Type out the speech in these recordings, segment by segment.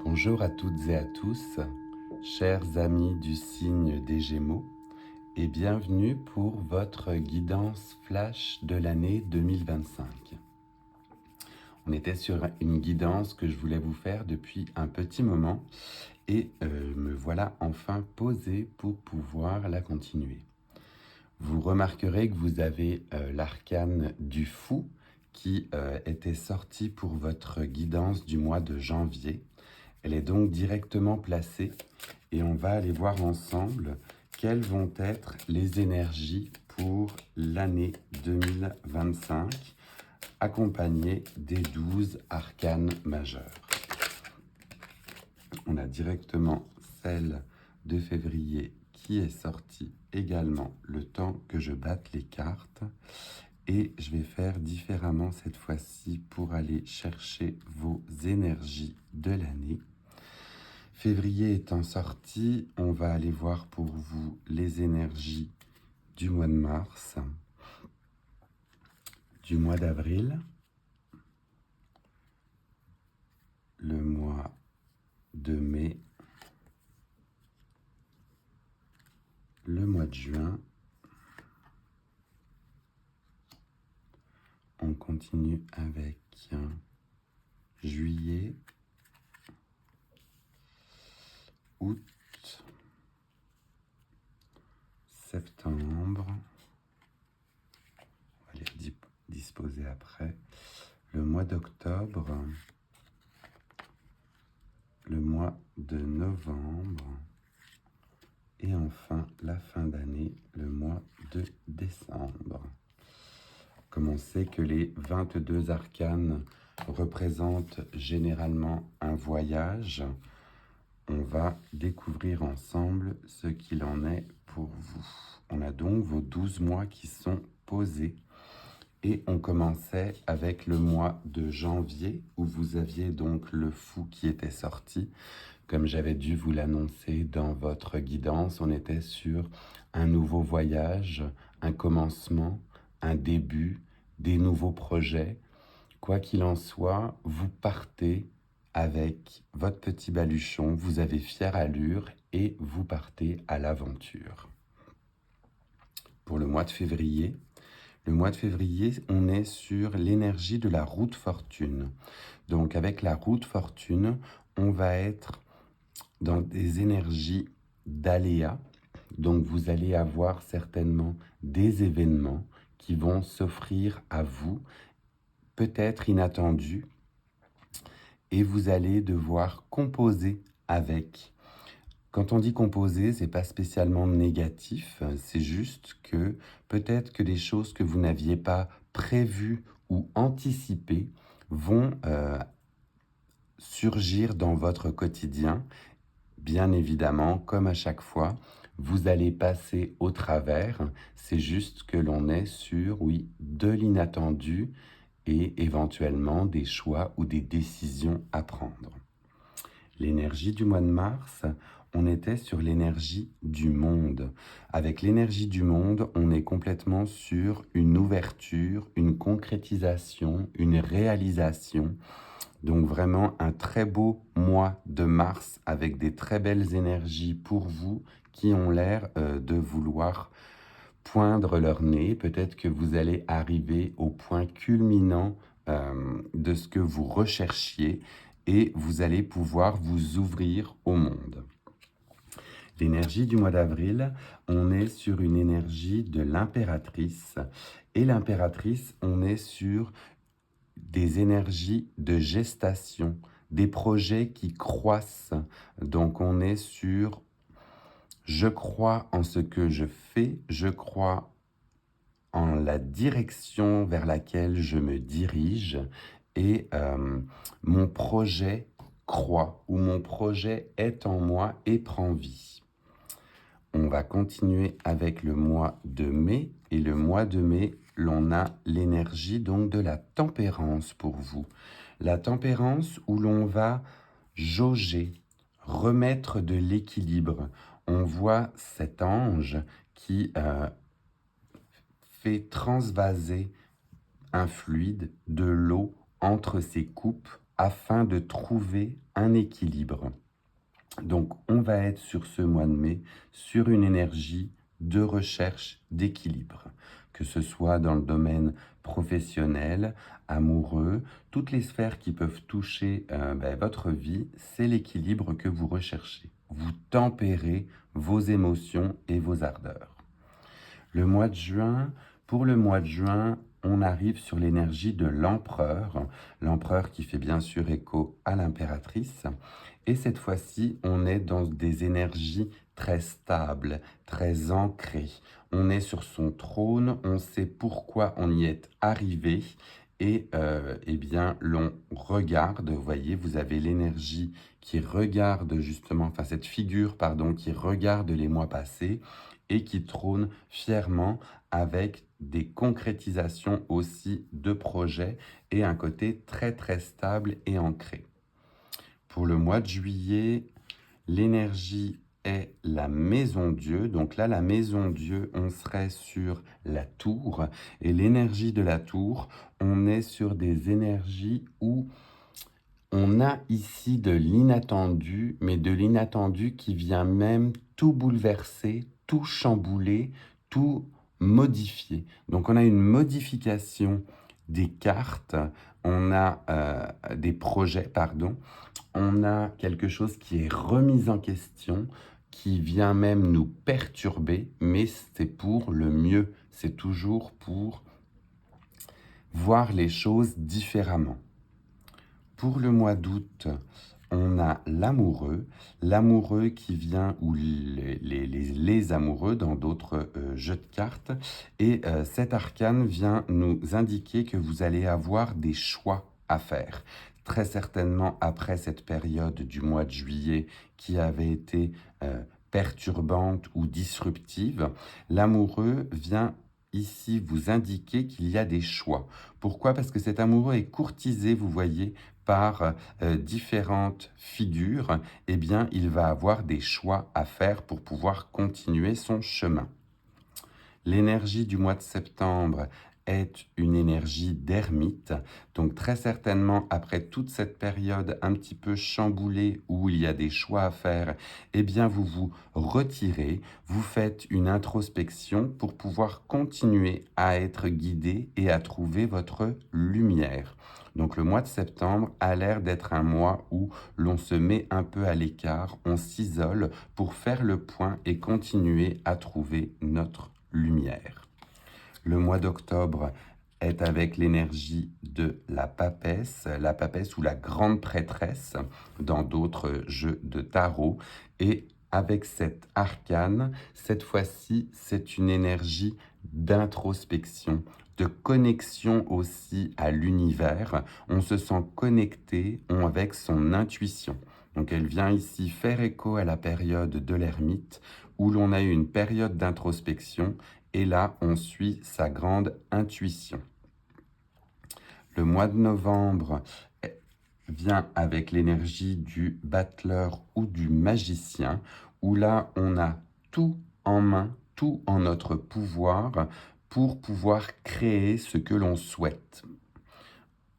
Bonjour à toutes et à tous, chers amis du signe des Gémeaux, et bienvenue pour votre guidance flash de l'année 2025. On était sur une guidance que je voulais vous faire depuis un petit moment et me voilà enfin posé pour pouvoir la continuer. Vous remarquerez que vous avez l'arcane du fou qui était sorti pour votre guidance du mois de janvier. Elle est donc directement placée et on va aller voir ensemble quelles vont être les énergies pour l'année 2025 accompagnées des 12 arcanes majeurs. On a directement celle de février qui est sortie également le temps que je batte les cartes. Et je vais faire différemment cette fois-ci pour aller chercher vos énergies de l'année. Février étant sorti, on va aller voir pour vous les énergies du mois de mars, du mois d'avril, le mois de mai, le mois de juin. On continue avec juillet, août, septembre. On va les disposer après. Le mois d'octobre, le mois de novembre et enfin la fin d'année, le mois de décembre. Comme on sait que les 22 arcanes représentent généralement un voyage, on va découvrir ensemble ce qu'il en est pour vous. On a donc vos 12 mois qui sont posés. Et on commençait avec le mois de janvier, où vous aviez donc le fou qui était sorti. Comme j'avais dû vous l'annoncer dans votre guidance, on était sur un nouveau voyage, un commencement, un début, des nouveaux projets. Quoi qu'il en soit, vous partez avec votre petit baluchon, vous avez fière allure et vous partez à l'aventure. Pour le mois de février, on est sur l'énergie de la roue de fortune. Donc avec la roue de fortune, on va être dans des énergies d'aléas. Donc vous allez avoir certainement des événements qui vont s'offrir à vous, peut-être inattendus, et vous allez devoir composer avec. Quand on dit composer, c'est pas spécialement négatif, c'est juste que peut-être que des choses que vous n'aviez pas prévues ou anticipées vont surgir dans votre quotidien. Bien évidemment, comme à chaque fois, vous allez passer au travers. C'est juste que l'on est sur, oui, de l'inattendu et éventuellement des choix ou des décisions à prendre. L'énergie du mois de mars, on était sur l'énergie du monde. Avec l'énergie du monde, on est complètement sur une ouverture, une concrétisation, une réalisation. Donc vraiment un très beau mois de mars avec des très belles énergies pour vous qui ont l'air de vouloir poindre leur nez. Peut-être que vous allez arriver au point culminant de ce que vous recherchiez et vous allez pouvoir vous ouvrir au monde. L'énergie du mois d'avril, on est sur une énergie de l'impératrice. Et l'impératrice, on est sur des énergies de gestation, des projets qui croissent. Donc on est sur je crois en ce que je fais, je crois en la direction vers laquelle je me dirige et mon projet croît ou mon projet est en moi et prend vie. On va continuer avec le mois de mai et le mois de mai, l'on a l'énergie donc de la tempérance pour vous. La tempérance où l'on va jauger, remettre de l'équilibre. On voit cet ange qui fait transvaser un fluide, de l'eau, entre ses coupes afin de trouver un équilibre. Donc, on va être sur ce mois de mai sur une énergie de recherche d'équilibre, que ce soit dans le domaine professionnel, amoureux, toutes les sphères qui peuvent toucher votre vie, c'est l'équilibre que vous recherchez. Vous tempérez vos émotions et vos ardeurs. Le mois de juin, pour le mois de juin, on arrive sur l'énergie de l'empereur qui fait bien sûr écho à l'impératrice. Et cette fois-ci, on est dans des énergies très stables, très ancrées. On est sur son trône, on sait pourquoi on y est arrivé. Et eh bien, l'on regarde, vous voyez, vous avez l'énergie qui regarde justement, enfin cette figure, pardon, qui regarde les mois passés et qui trône fièrement avec des concrétisations aussi de projets et un côté très très stable et ancré. Pour le mois de juillet, l'énergie est la maison Dieu. Donc là, la maison Dieu, on serait sur la tour. Et l'énergie de la tour, on est sur des énergies où on a ici de l'inattendu, mais de l'inattendu qui vient même tout bouleverser, tout chambouler, tout modifier. Donc on a une modification des cartes, on a des projets, pardon, on a quelque chose qui est remis en question, qui vient même nous perturber, mais c'est pour le mieux, c'est toujours pour voir les choses différemment. Pour le mois d'août, on a l'amoureux qui vient, ou les amoureux dans d'autres jeux de cartes. Et cet arcane vient nous indiquer que vous allez avoir des choix à faire. Très certainement après cette période du mois de juillet qui avait été perturbante ou disruptive, l'amoureux vient ici vous indiquer qu'il y a des choix. Pourquoi? Parce que cet amoureux est courtisé, vous voyez, par différentes figures, eh bien, il va avoir des choix à faire pour pouvoir continuer son chemin. L'énergie du mois de septembre est une énergie d'ermite. Donc très certainement, après toute cette période un petit peu chamboulée où il y a des choix à faire, eh bien vous vous retirez, vous faites une introspection pour pouvoir continuer à être guidé et à trouver votre lumière. Donc le mois de septembre a l'air d'être un mois où l'on se met un peu à l'écart, on s'isole pour faire le point et continuer à trouver notre lumière. Le mois d'octobre est avec l'énergie de la papesse ou la grande prêtresse dans d'autres jeux de tarot. Et avec cette arcane, cette fois-ci, c'est une énergie d'introspection, de connexion aussi à l'univers. On se sent connecté avec son intuition. Donc elle vient ici faire écho à la période de l'ermite où l'on a eu une période d'introspection et là on suit sa grande intuition. Le mois de novembre vient avec l'énergie du battleur ou du magicien où là on a tout en main, tout en notre pouvoir pour pouvoir créer ce que l'on souhaite.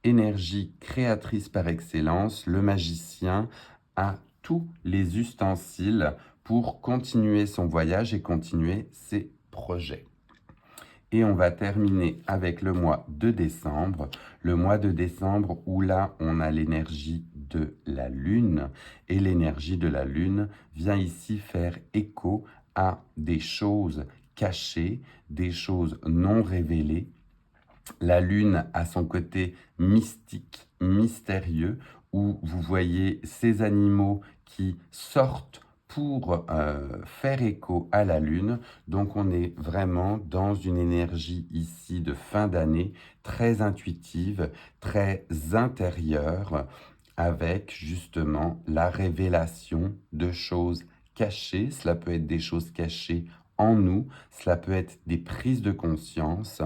Énergie créatrice par excellence, le magicien a tous les ustensiles pour continuer son voyage et continuer ses projets. Et on va terminer avec le mois de décembre. Le mois de décembre où là, on a l'énergie de la Lune. Et l'énergie de la Lune vient ici faire écho à des choses cachées, des choses non révélées. La Lune a son côté mystique, mystérieux, où vous voyez ces animaux qui sortent pour faire écho à la Lune. Donc on est vraiment dans une énergie ici de fin d'année, très intuitive, très intérieure, avec justement la révélation de choses cachées. Cela peut être des choses cachées en nous, cela peut être des prises de conscience.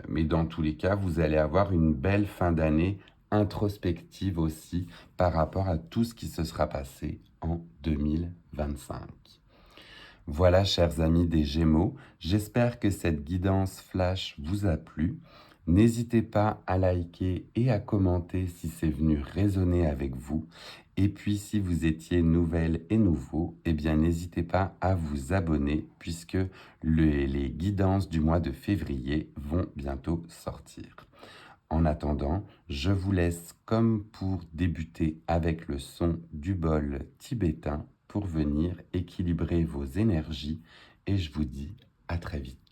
Mais dans tous les cas, vous allez avoir une belle fin d'année introspective aussi par rapport à tout ce qui se sera passé en 2025. Voilà, chers amis des Gémeaux, j'espère que cette guidance flash vous a plu. N'hésitez pas à liker et à commenter si c'est venu résonner avec vous. Et puis, si vous étiez nouvelle et nouveau, eh bien, n'hésitez pas à vous abonner puisque les guidances du mois de février vont bientôt sortir. En attendant, je vous laisse comme pour débuter avec le son du bol tibétain pour venir équilibrer vos énergies et je vous dis à très vite.